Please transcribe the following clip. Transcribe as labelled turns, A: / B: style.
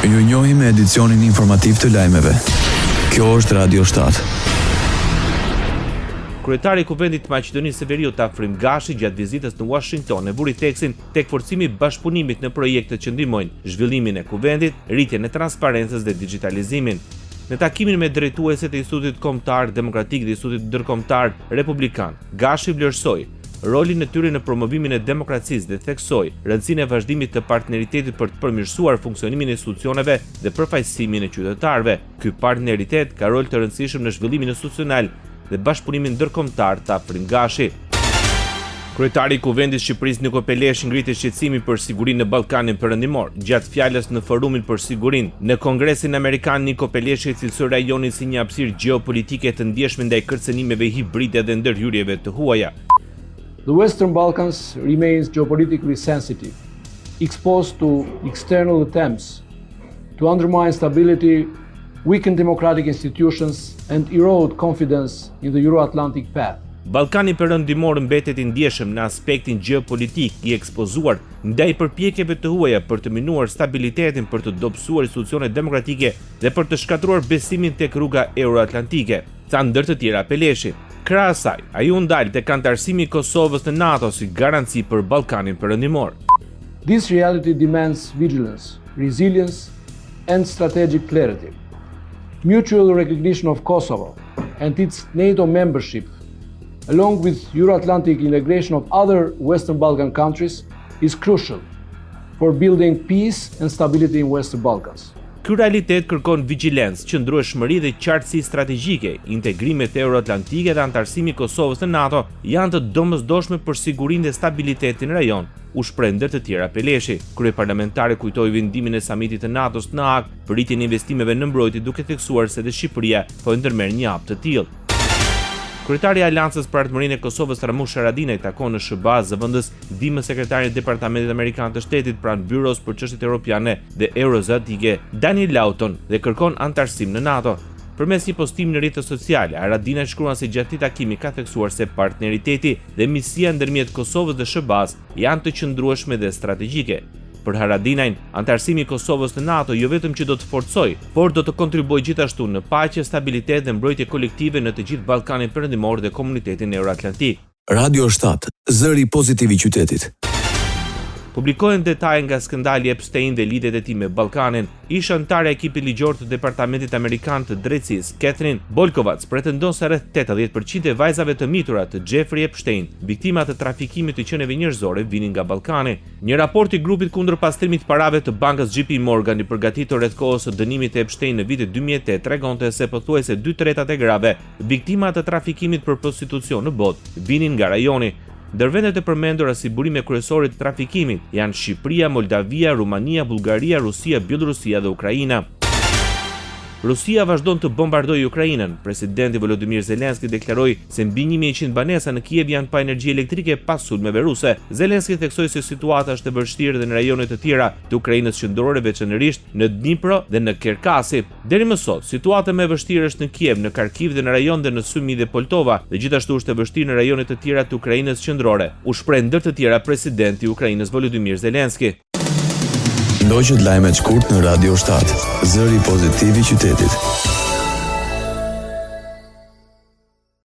A: Ju njohim me edicionin informativ të lajmeve. Kjo është Radio 7.
B: Kryetari i Kuvendit të Maqedonisë së Veriut Afrim Gashi gjatë vizitës në Washington e vuri teksin tek forcimi i bashkëpunimit në projekte që ndihmojnë zhvillimin e kuvendit, rritjen e transparencës dhe digitalizimin. Në takimin me drejtuesit e Institutit Kombëtar Demokratik dhe Institutit Ndërkombëtar Republikan, Gashi vlerësoi rolin e tyre në promovimin e demokracisë dhe theksoi rëndësinë e vazhdimit të partneritetit për të përmirësuar funksionimin e institucioneve dhe përfaqësimin e qytetarëve. Ky partneritet ka rol të rëndësishëm në zhvillimin institucional dhe bashkëpunimin ndërkombëtar të Afrim Gashi. Kryetari i Kuvendit Shqipërisë Niko Peleshi ngriti shqetësimin për sigurinë në Ballkanin Perëndimor. Gjatë fjalës në Forumin për Sigurinë në Kongresin Amerikan, Niko Peleshi cilësoi rajonin si një hapësirë gjeopolitike të ndjeshme ndaj kërcënimeve hibride dhe ndërhyrjeve të huaja.
C: The Western Balkans remains geopolitically sensitive, exposed to external attempts to undermine stability, weaken democratic institutions, and erode confidence in the Euro-Atlantic path.
B: Ballkani Perëndimor mbetet i ndjeshëm në aspektin gjeopolitik i ekspozuar ndaj përpjekjeve të huaja për të minuar stabilitetin, për të dobësuar institucionet demokratike dhe për të shkatruar besimin tek rruga euro-atlantike, tha ndër të tjera Peleshi. Krahas asaj, ai u ndal tek anëtarësimi i Kosovës në NATO si garanci për Ballkanin Perëndimor.
C: This reality demands vigilance, resilience, and strategic clarity. Mutual recognition of Kosovo and its NATO membership, along with Euro-Atlantic integration of other Western Balkan countries, is crucial for building peace and stability in Western Balkans.
B: Ky realitet kërkon vigjilencë, qëndrueshmëri dhe qartësi strategjike. Integrimet euro-atlantike dhe anëtarësimi i Kosovës në NATO janë të domosdoshme për sigurinë dhe stabilitetin në rajon, u shpreh ndër të tjera Peleshi. Kryeparlamentari kujtoi vendimin e samitit të NATO-s në Hag për rritjen e investimeve në mbrojtje, duke theksuar se dhe Shqipëria po ndërmerr një hap të tillë. Kryetari i Aleancës për Ardhmërinë e Kosovës Ramush Haradinaj takon në SBA zëvendës ndihmë sekretarin e Departamentit Amerikan të Shtetit pranë Byros për çështjet europiane dhe euroazatike Daniel Lawton dhe kërkon anëtarësim në NATO. Përmes një postimi në rrjetet sociale, Haradinaj shkruan se gjatë këtij takimi ka theksuar se partneriteti dhe misia ndërmjet Kosovës dhe SBA-s janë të qëndrueshme dhe strategjike. Për Haradinajn, anëtarësimi i Kosovës në NATO jo vetëm që do të forcojë, por do të kontribuojë gjithashtu në paqe, stabilitet dhe mbrojtje kolektive në të gjithë Ballkanin Perëndimor dhe komunitetin euro-atlantik.
A: Radio 7, zëri pozitiv i qytetit.
B: Publikohen detaje nga skandali Epstein dhe lidhjet e tij me Ballkanin. Ish anëtare e ekipit ligjor të Departamentit Amerikan të Drejtësisë, Catherine Bolkovac, pretendon se rreth 80% e vajzave të mitura të Jeffrey Epstein, viktima të trafikimit të qenieve njerëzore, vinin nga Ballkani. Një raport i grupit kundër pastrimit të parave të bankës JP Morgan i përgatitur rreth kohës së dënimit të Epstein në vitin 2008 tregonte se pothuajse 2/3 e grave viktima të trafikimit për prostitucion në botë vinin nga rajoni. Ndër vendet e përmendura si burime kryesore të trafikimit janë Shqipëria, Moldavia, Rumania, Bullgaria, Rusia, Bielorusia dhe Ukraina. Rusia vazhdon të bombardojë Ukrainën. Presidenti Volodymyr Zelenski deklaroi se mbi 1100 banesa në Kiev janë pa energji elektrike pas sulmeve ruse. Zelenski theksoi se situata është e vështirë edhe në rajone të tjera të Ukrainës qendrore, veçanërisht në Dnipro dhe në Kerkasi. Deri më sot, situata më e vështirë është në Kiev, në Kharkiv dhe në rajon dhe në Sumy dhe Poltova, dhe gjithashtu është e vështirë në rajone të tjera të Ukrainës qendrore, u shpreh ndër të tjera presidenti i Ukrainës Volodymyr Zelenski.
A: Ndoqët lajmet shkurt në Radio 7, zëri pozitiv i qytetit.